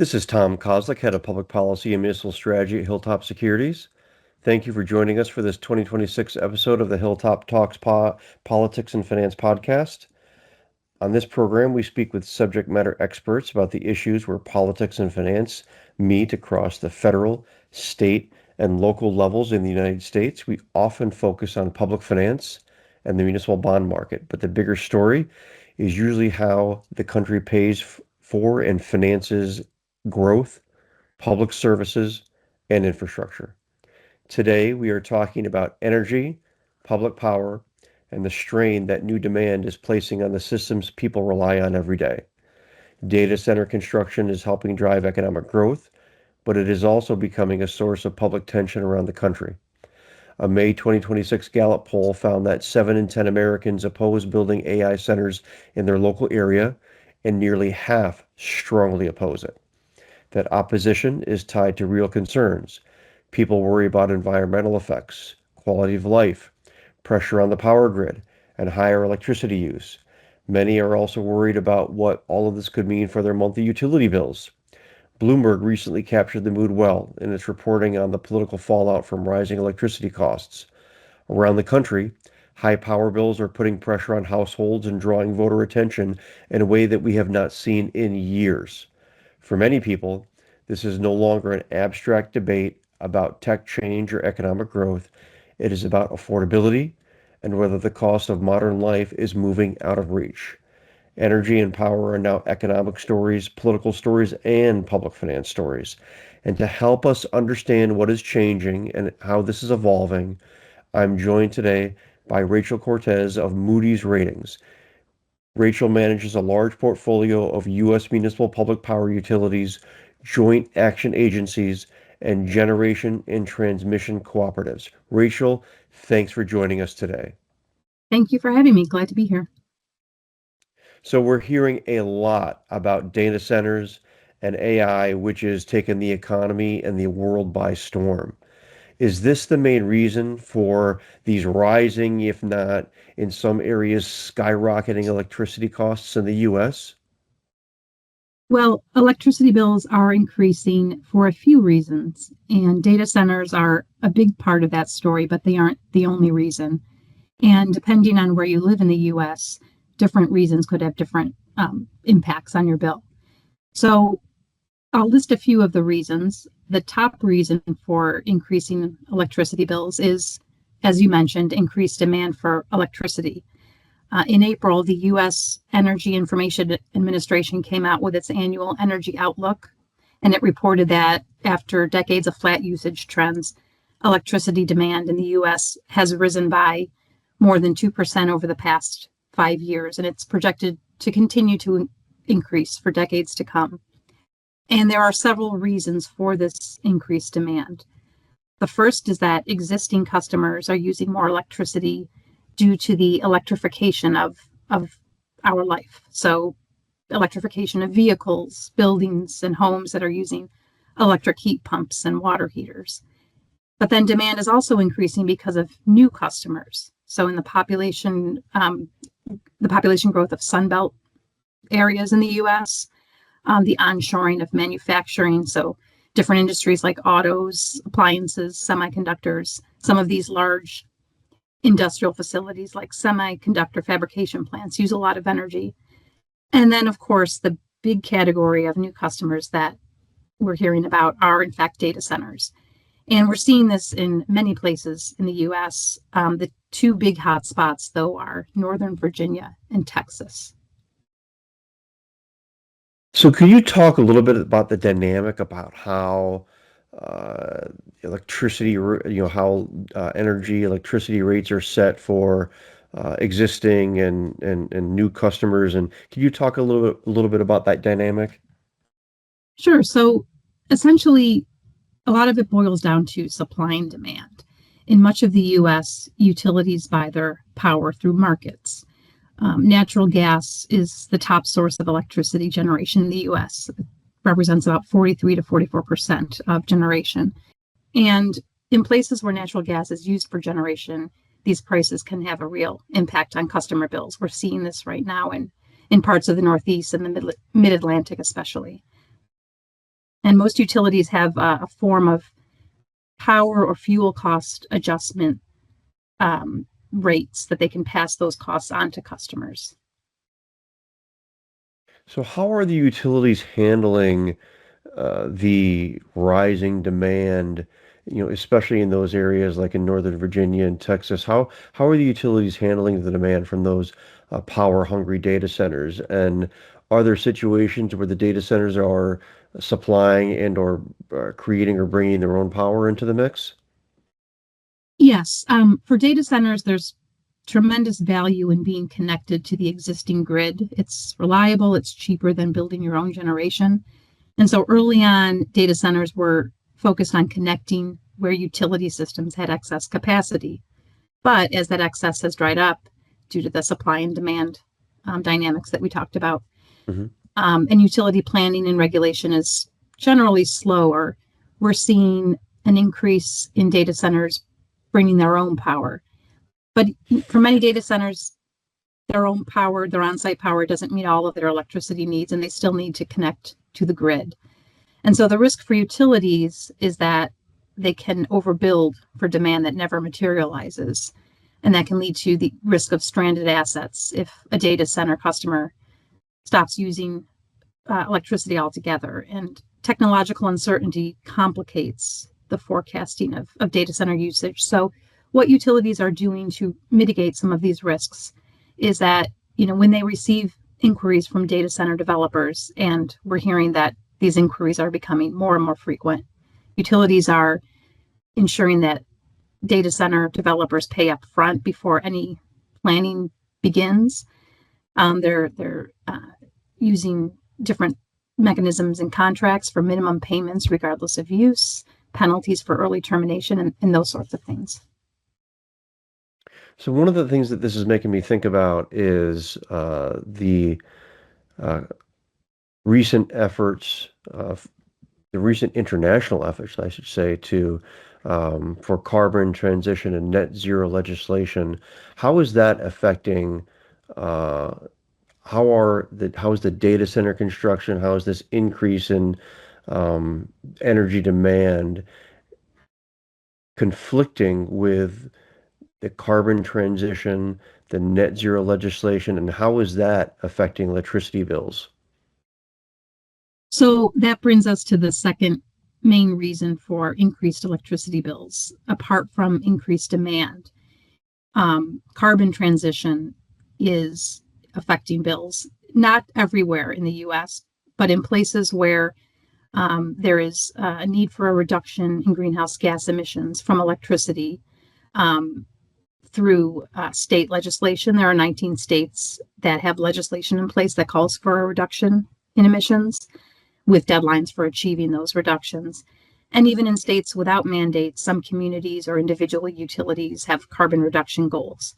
This is Tom Kozlik, Head of Public Policy and Municipal Strategy at Hilltop Securities. Thank you for joining us for this 2026 episode of the Hilltop Talks Politics and Finance podcast. On this program, we speak with subject matter experts about the issues where politics and finance meet across the federal, state, and local levels in the United States. We often focus on public finance and the municipal bond market, but the bigger story is usually how the country pays for and finances growth, public services, and infrastructure. Today, we are talking about energy, public power, and the strain that new demand is placing on the systems people rely on every day. Data center construction is helping drive economic growth, but it is also becoming a source of public tension around the country. A May 2026 Gallup poll found that 7 in 10 Americans oppose building AI centers in their local area, and nearly half strongly oppose it. That opposition is tied to real concerns. People worry about environmental effects, quality of life, pressure on the power grid, and higher electricity use. Many are also worried about what all of this could mean for their monthly utility bills. Bloomberg recently captured the mood well in its reporting on the political fallout from rising electricity costs. Around the country, high power bills are putting pressure on households and drawing voter attention in a way that we have not seen in years. For many people, this is no longer an abstract debate about tech change or economic growth. It is about affordability and whether the cost of modern life is moving out of reach. Energy and power are now economic stories, political stories, and public finance stories. And to help us understand what is changing and how this is evolving, I'm joined today by Rachel Cortez of Moody's Ratings. Rachel manages a large portfolio of U.S. municipal public power utilities, joint action agencies, and generation and transmission cooperatives. Rachel, thanks for joining us today. Thank you for having me. Glad to be here. So we're hearing a lot about data centers and AI, which is taking the economy and the world by storm. Is this the main reason for these rising, if not in some areas, skyrocketing electricity costs in the U.S.? Well, electricity bills are increasing for a few reasons, and data centers are a big part of that story, but they aren't the only reason. And depending on where you live in the U.S., different reasons could have different impacts on your bill. So I'll list a few of the reasons. The top reason for increasing electricity bills is, as you mentioned, increased demand for electricity. In April, the U.S. Energy Information Administration came out with its annual energy outlook, and it reported that after decades of flat usage trends, electricity demand in the U.S. has risen by more than 2% over the past 5 years, and it's projected to continue to increase for decades to come. And there are several reasons for this increased demand. The first is that existing customers are using more electricity due to the electrification of our life. So electrification of vehicles, buildings, and homes that are using electric heat pumps and water heaters. But then demand is also increasing because of new customers. So in the population growth of Sunbelt areas in the U.S., the onshoring of manufacturing, so different industries like autos, appliances, semiconductors, some of these large industrial facilities like semiconductor fabrication plants use a lot of energy. And then, of course, the big category of new customers that we're hearing about are, in fact, data centers. And we're seeing this in many places in the U.S. The two big hotspots, though, are Northern Virginia and Texas. So could you talk a little bit about the dynamic about how uh, energy, electricity rates are set for existing and new customers? And can you talk a little bit about that dynamic? Sure. So essentially, a lot of it boils down to supply and demand. In much of the U.S., utilities buy their power through markets. Natural gas is the top source of electricity generation in the U.S. It represents about 43 to 44% of generation. And in places where natural gas is used for generation, these prices can have a real impact on customer bills. We're seeing this right now in parts of the Northeast and the Mid-Atlantic especially. And most utilities have a form of power or fuel cost adjustment rates that they can pass those costs on to customers. So how are the utilities handling the rising demand, especially in those areas like in Northern Virginia and Texas? How are the utilities handling the demand from those power-hungry data centers? And are there situations where the data centers are supplying and or creating or bringing their own power into the mix? Yes, for data centers, there's tremendous value in being connected to the existing grid. It's reliable, it's cheaper than building your own generation. And so early on, data centers were focused on connecting where utility systems had excess capacity. But as that excess has dried up due to the supply and demand dynamics that we talked about, Hmm. and utility planning and regulation is generally slower, we're seeing an increase in data centers bringing their own power. But for many data centers, their own power, their on-site power doesn't meet all of their electricity needs, and they still need to connect to the grid. And so the risk for utilities is that they can overbuild for demand that never materializes. And that can lead to the risk of stranded assets if a data center customer stops using electricity altogether. And technological uncertainty complicates the forecasting of data center usage. So what utilities are doing to mitigate some of these risks is that, when they receive inquiries from data center developers, and we're hearing that these inquiries are becoming more and more frequent, utilities are ensuring that data center developers pay up front before any planning begins. They're using different mechanisms and contracts for minimum payments regardless of use, penalties for early termination, and those sorts of things. So one of the things that this is making me think about is the uh, recent efforts, the recent international efforts, I should say, to for carbon transition and net zero legislation. How is that affecting? Uh, how is the data center construction? How is this increase in energy demand conflicting with the carbon transition, the net zero legislation, and how is that affecting electricity bills? So that brings us to the second main reason for increased electricity bills, apart from increased demand. Carbon transition is affecting bills, not everywhere in the US, but in places where there is a need for a reduction in greenhouse gas emissions from electricity um, through state legislation. There are 19 states that have legislation in place that calls for a reduction in emissions with deadlines for achieving those reductions. And even in states without mandates, some communities or individual utilities have carbon reduction goals.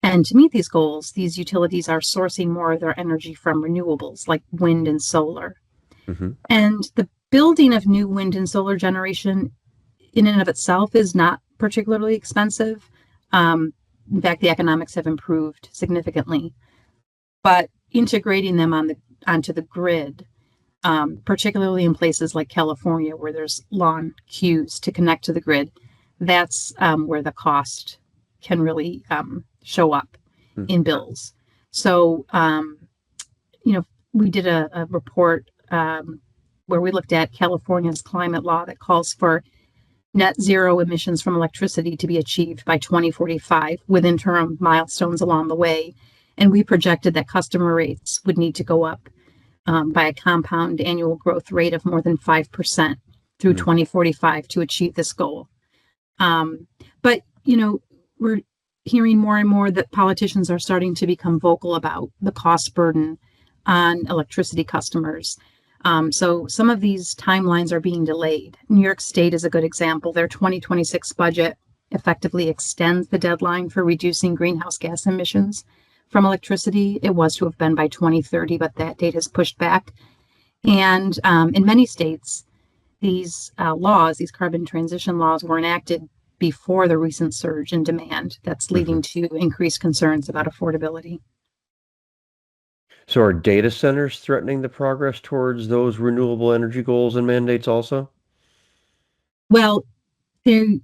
And to meet these goals, these utilities are sourcing more of their energy from renewables like wind and solar. Hmm. And the building of new wind and solar generation in and of itself is not particularly expensive. In fact, the economics have improved significantly. But integrating them onto the grid, particularly in places like California, where there's long queues to connect to the grid, that's where the cost can really show up in bills. So, we did a report where we looked at California's climate law that calls for net zero emissions from electricity to be achieved by 2045 with interim milestones along the way. And we projected that customer rates would need to go up by a compound annual growth rate of more than 5% through 2045 to achieve this goal. But, we're hearing more and more that politicians are starting to become vocal about the cost burden on electricity customers. So some of these timelines are being delayed. New York State is a good example. Their 2026 budget effectively extends the deadline for reducing greenhouse gas emissions from electricity. It was to have been by 2030, but that date has pushed back. And in many states, these these carbon transition laws, were enacted before the recent surge in demand that's Hmm. leading to increased concerns about affordability. So are data centers threatening the progress towards those renewable energy goals and mandates also? Well, they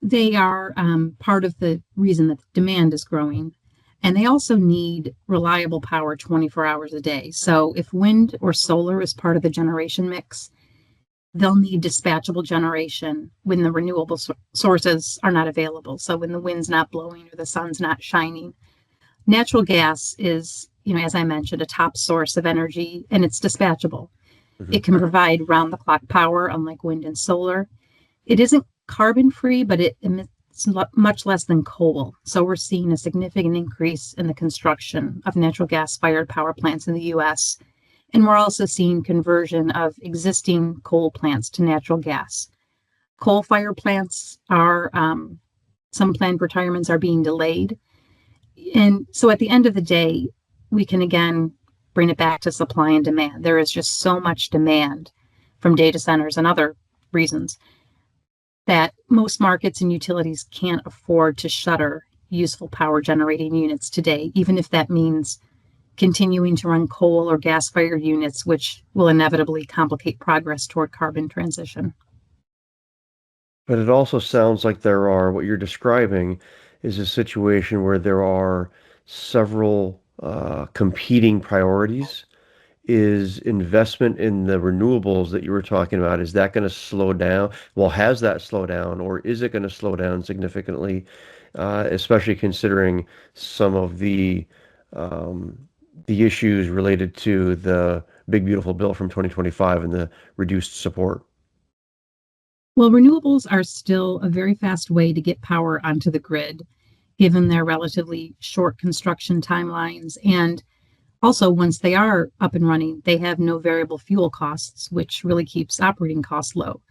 they are part of the reason that the demand is growing. And they also need reliable power 24 hours a day. So if wind or solar is part of the generation mix, they'll need dispatchable generation when the renewable sources are not available. So when the wind's not blowing or the sun's not shining. Natural gas is, as I mentioned, a top source of energy, and it's dispatchable. Hmm. It can provide round the clock power, unlike wind and solar. It isn't carbon free, but it emits much less than coal. So we're seeing a significant increase in the construction of natural gas fired power plants in the US. And we're also seeing conversion of existing coal plants to natural gas. Coal fired plants are, some planned retirements are being delayed. And so at the end of the day, we can again bring it back to supply and demand. There is just so much demand from data centers and other reasons that most markets and utilities can't afford to shutter useful power generating units today, even if that means continuing to run coal or gas fired units, which will inevitably complicate progress toward carbon transition. But it also sounds like what you're describing is a situation where there are several competing priorities. Is investment in the renewables that you were talking about, is that going to slow down? Well, has that slowed down, or is it going to slow down significantly, especially considering some of um, the issues related to the Big Beautiful Bill from 2025 and the reduced support? Well, renewables are still a very fast way to get power onto the grid, given their relatively short construction timelines. And also, once they are up and running, they have no variable fuel costs, which really keeps operating costs low.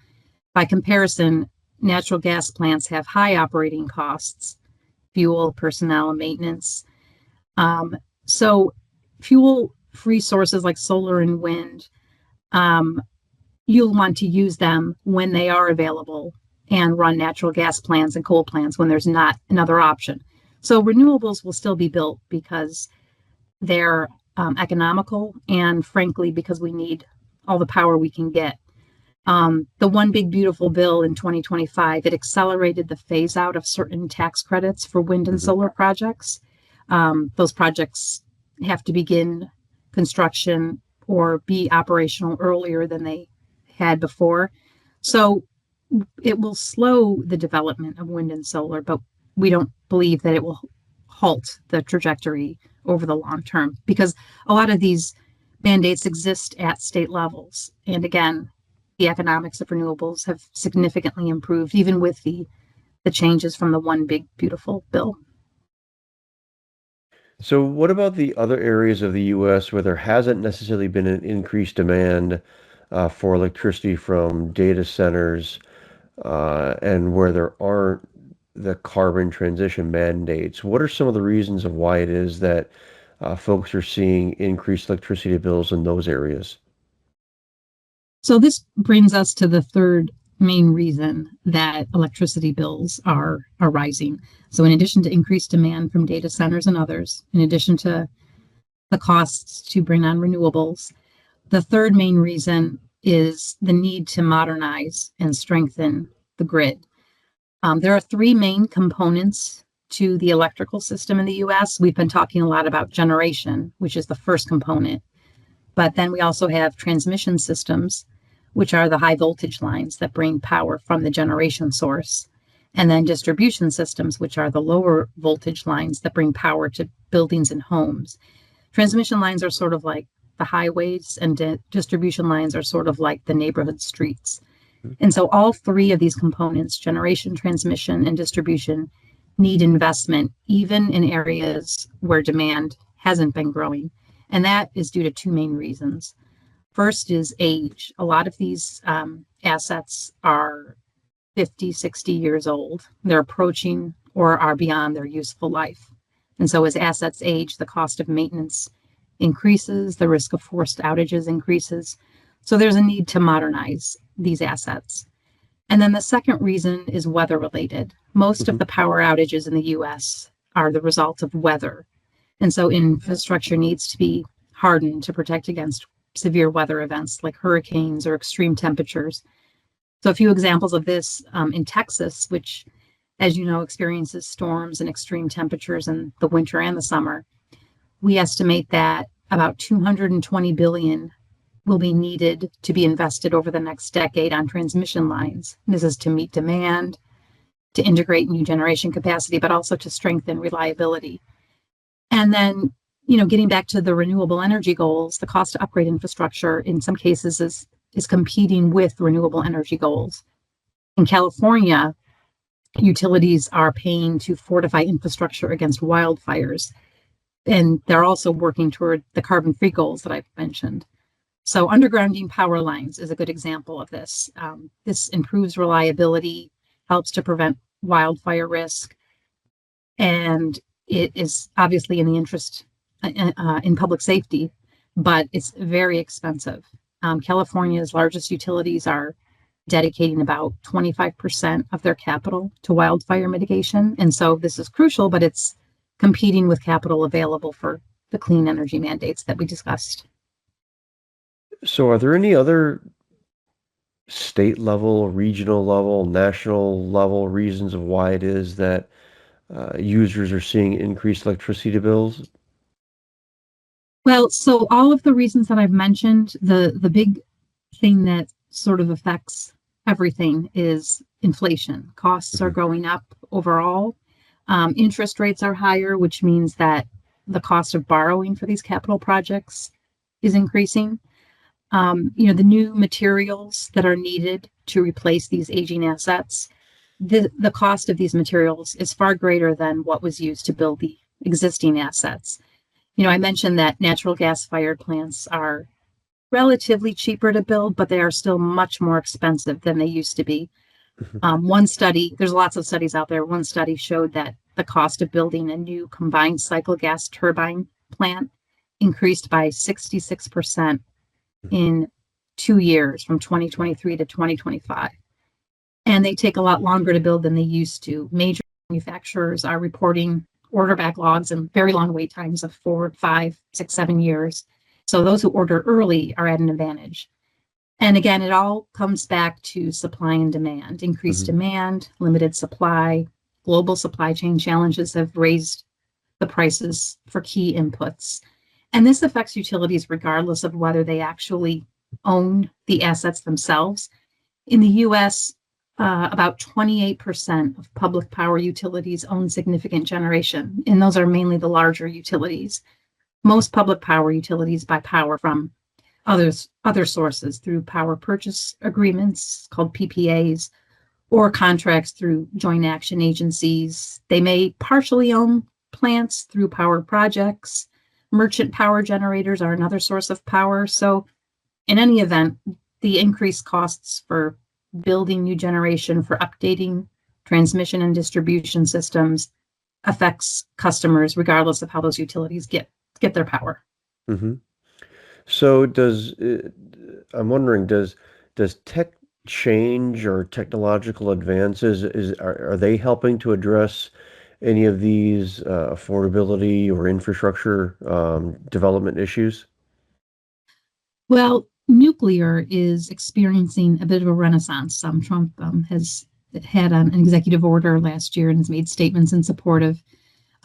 By comparison, natural gas plants have high operating costs, fuel, personnel, and maintenance. So, fuel free sources like solar and wind, um, you'll want to use them when they are available and run natural gas plants and coal plants when there's not another option. So, renewables will still be built because they're economical and, frankly, because we need all the power we can get. The One Big Beautiful Bill in 2025, it accelerated the phase out of certain tax credits for wind and Hmm. solar projects. Those projects have to begin construction or be operational earlier than they had before. So it will slow the development of wind and solar, but we don't believe that it will halt the trajectory over the long term because a lot of these mandates exist at state levels. And again, the economics of renewables have significantly improved, even with the changes from the One Big Beautiful Bill. So, what about the other areas of the U.S. where there hasn't necessarily been an increased demand for electricity from data centers, and where there aren't the carbon transition mandates? What are some of the reasons of why it is that folks are seeing increased electricity bills in those areas? So this brings us to the third main reason that electricity bills are rising. So in addition to increased demand from data centers and others, in addition to the costs to bring on renewables, the third main reason is the need to modernize and strengthen the grid. There are three main components to the electrical system in the US. We've been talking a lot about generation, which is the first component. But then we also have transmission systems, which are the high voltage lines that bring power from the generation source. And then distribution systems, which are the lower voltage lines that bring power to buildings and homes. Transmission lines are sort of like the highways, and distribution lines are sort of like the neighborhood streets. And so all three of these components, generation, transmission, and distribution, need investment, even in areas where demand hasn't been growing. And that is due to two main reasons. First is age. A lot of these assets are 50, 60 years old. They're approaching or are beyond their useful life. And so as assets age, the cost of maintenance increases, the risk of forced outages increases. So there's a need to modernize these assets. And then the second reason is weather related. Most of Hmm. the power outages in the US are the result of weather. And so infrastructure needs to be hardened to protect against severe weather events like hurricanes or extreme temperatures. So a few examples of this in Texas, which, as you know, experiences storms and extreme temperatures in the winter and the summer. We estimate that about 220 billion will be needed to be invested over the next decade on transmission lines. This is to meet demand, to integrate new generation capacity, but also to strengthen reliability. And then, getting back to the renewable energy goals, the cost to upgrade infrastructure in some cases is competing with renewable energy goals. In California, utilities are paying to fortify infrastructure against wildfires, and they're also working toward the carbon-free goals that I've mentioned. So undergrounding power lines is a good example of this. This improves reliability, helps to prevent wildfire risk, and it is obviously in the interest in public safety, but it's very expensive. California's largest utilities are dedicating about 25% of their capital to wildfire mitigation. And so this is crucial, but it's competing with capital available for the clean energy mandates that we discussed. So are there any other state level, regional level, national level reasons of why it is that users are seeing increased electricity bills? Well, so all of the reasons that I've mentioned, the big thing that sort of affects everything is inflation. Costs are going up overall. Interest rates are higher, which means that the cost of borrowing for these capital projects is increasing. The new materials that are needed to replace these aging assets, the cost of these materials is far greater than what was used to build the existing assets. I mentioned that natural gas-fired plants are relatively cheaper to build, but they are still much more expensive than they used to be. One study, there's lots of studies out there. One study showed that the cost of building a new combined cycle gas turbine plant increased by 66% in 2 years, from 2023 to 2025. And they take a lot longer to build than they used to. Major manufacturers are reporting order backlogs and very long wait times of 4, 5, 6, 7 years. So those who order early are at an advantage. And again, it all comes back to supply and demand. Increased demand, limited supply, global supply chain challenges have raised the prices for key inputs. And this affects utilities regardless of whether they actually own the assets themselves. In the US, about 28% of public power utilities own significant generation, and those are mainly the larger utilities. Most public power utilities buy power from other sources through power purchase agreements called PPAs, or contracts through joint action agencies. They may partially own plants through power projects. Merchant power generators are another source of power. So in any event, the increased costs for building new generation, for updating transmission and distribution systems, affects customers regardless of how those utilities get their power. Mm-hmm. So I'm wondering, does tech change or technological advances, are they helping to address any of these affordability or infrastructure development issues? Well, nuclear is experiencing a bit of a renaissance. Trump has had an executive order last year and has made statements in support of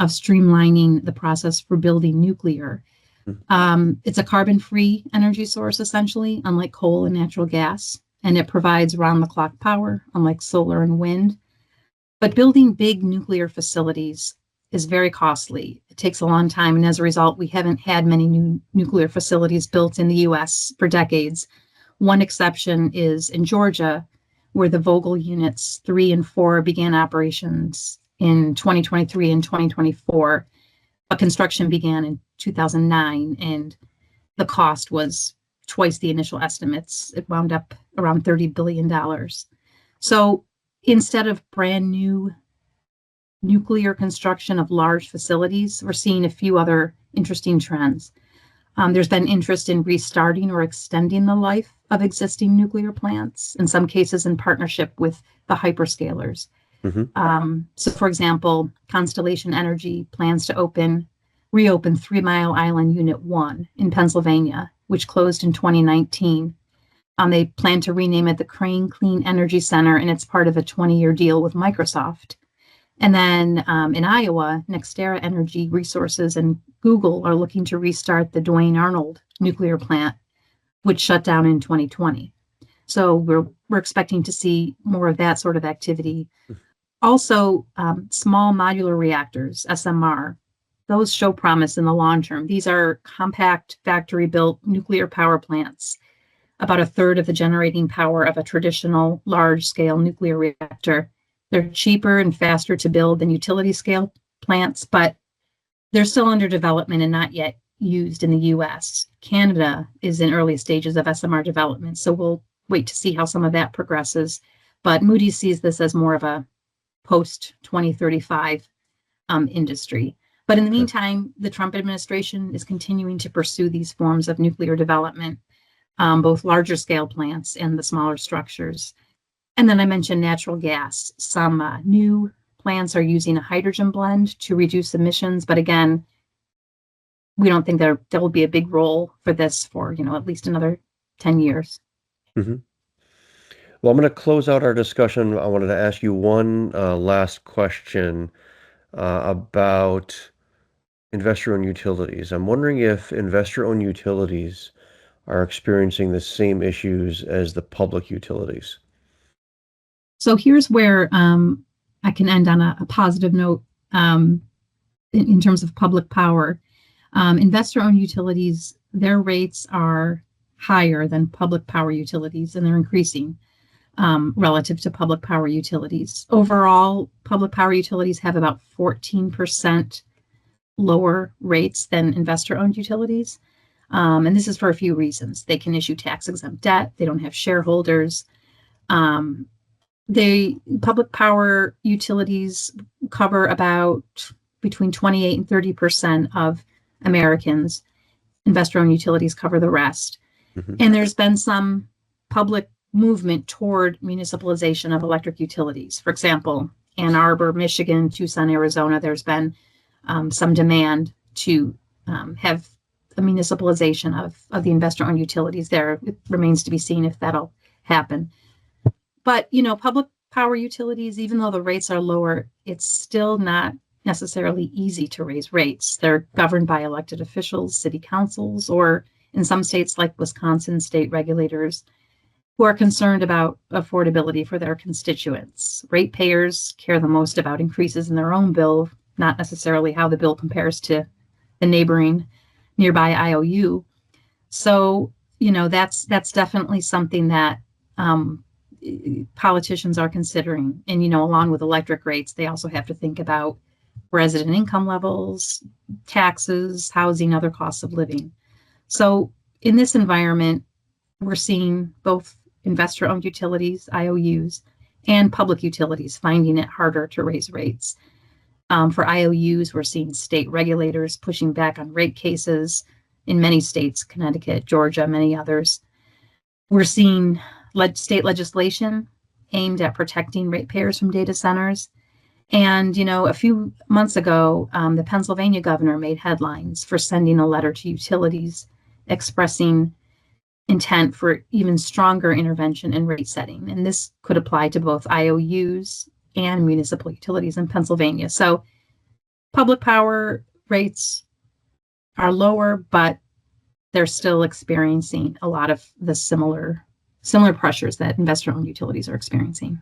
streamlining the process for building nuclear. It's a carbon-free energy source, essentially, unlike coal and natural gas, and it provides round-the-clock power, unlike solar and wind. But building big nuclear facilities is very costly. It takes a long time, and as a result, we haven't had many new nuclear facilities built in the U.S. for decades. One exception is in Georgia, where the Vogtle Units 3 and 4 began operations in 2023 and 2024. But construction began in 2009, and the cost was twice the initial estimates. It wound up around $30 billion. So instead of brand new nuclear construction of large facilities, we're seeing a few other interesting trends. There's been interest in restarting or extending the life of existing nuclear plants, in some cases in partnership with the hyperscalers. So, for example, Constellation Energy plans to open reopened 3 Mile Island Unit 1 in Pennsylvania, which closed in 2019. They plan to rename it the Crane Clean Energy Center, and it's part of a 20-year deal with Microsoft. And then in Iowa, NextEra Energy Resources and Google are looking to restart the Duane Arnold nuclear plant, which shut down in 2020. So we're expecting to see more of that sort of activity. Also, small modular reactors, SMR, those show promise in the long term. These are compact factory-built nuclear power plants, about a third of the generating power of a traditional large-scale nuclear reactor. They're cheaper and faster to build than utility-scale plants, but they're still under development and not yet used in the US. Canada is in early stages of SMR development, so we'll wait to see how some of that progresses. But Moody sees this as more of a post-2035 industry. But in the meantime, the Trump administration is continuing to pursue these forms of nuclear development, both larger scale plants and the smaller structures. And then I mentioned natural gas. Some new plants are using a hydrogen blend to reduce emissions, but again, we don't think there will be a big role for this for, at least another 10 years. Mm-hmm. Well, I'm going to close out our discussion. I wanted to ask you one last question about investor-owned utilities. I'm wondering if investor-owned utilities are experiencing the same issues as the public utilities. So here's where I can end on a positive note in terms of public power. Investor-owned utilities, their rates are higher than public power utilities, and they're increasing relative to public power utilities. Overall, public power utilities have about 14% lower rates than investor-owned utilities. And this is for a few reasons. They can issue tax-exempt debt. They don't have shareholders. Public power utilities cover about between 28 and 30% of Americans. Investor-owned utilities cover the rest. Mm-hmm. And there's been some public movement toward municipalization of electric utilities. For example, Ann Arbor, Michigan, Tucson, Arizona, there's been some demand to have a municipalization of the investor-owned utilities there. It remains to be seen if that'll happen. But, public power utilities, even though the rates are lower, it's still not necessarily easy to raise rates. They're governed by elected officials, city councils, or in some states like Wisconsin, state regulators who are concerned about affordability for their constituents. Ratepayers care the most about increases in their own bill, not necessarily how the bill compares to the nearby IOU. So, that's definitely something that politicians are considering. And, along with electric rates, they also have to think about resident income levels, taxes, housing, other costs of living. So in this environment, we're seeing both investor-owned utilities, IOUs, and public utilities finding it harder to raise rates. For IOUs, we're seeing state regulators pushing back on rate cases in many states, Connecticut, Georgia, many others. We're seeing state legislation aimed at protecting ratepayers from data centers. And, a few months ago, the Pennsylvania governor made headlines for sending a letter to utilities expressing intent for even stronger intervention in rate setting. And this could apply to both IOUs and municipal utilities in Pennsylvania. So public power rates are lower, but they're still experiencing a lot of the similar pressures that investor-owned utilities are experiencing.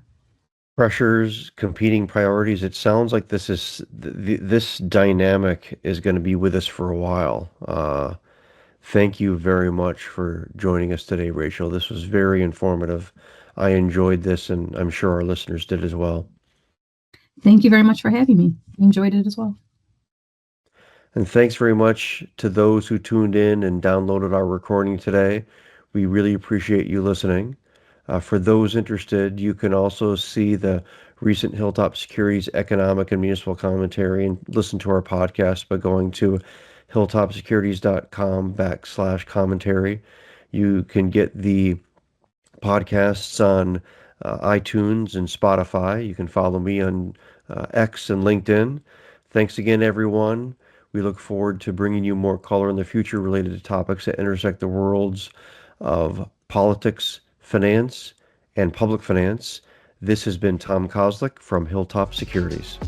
Pressures, competing priorities. It sounds like this dynamic is going to be with us for a while. Thank you very much for joining us today, Rachel. This was very informative. I enjoyed this, and I'm sure our listeners did as well. Thank you very much for having me. I enjoyed it as well. And thanks very much to those who tuned in and downloaded our recording today. We really appreciate you listening. For those interested, you can also see the recent Hilltop Securities economic and municipal commentary and listen to our podcast by going to hilltopsecurities.com/commentary. You can get the podcasts on iTunes and Spotify. You can follow me on X and LinkedIn. Thanks again, everyone. We look forward to bringing you more color in the future related to topics that intersect the worlds of politics, finance, and public finance. This has been Tom Kozlik from Hilltop Securities.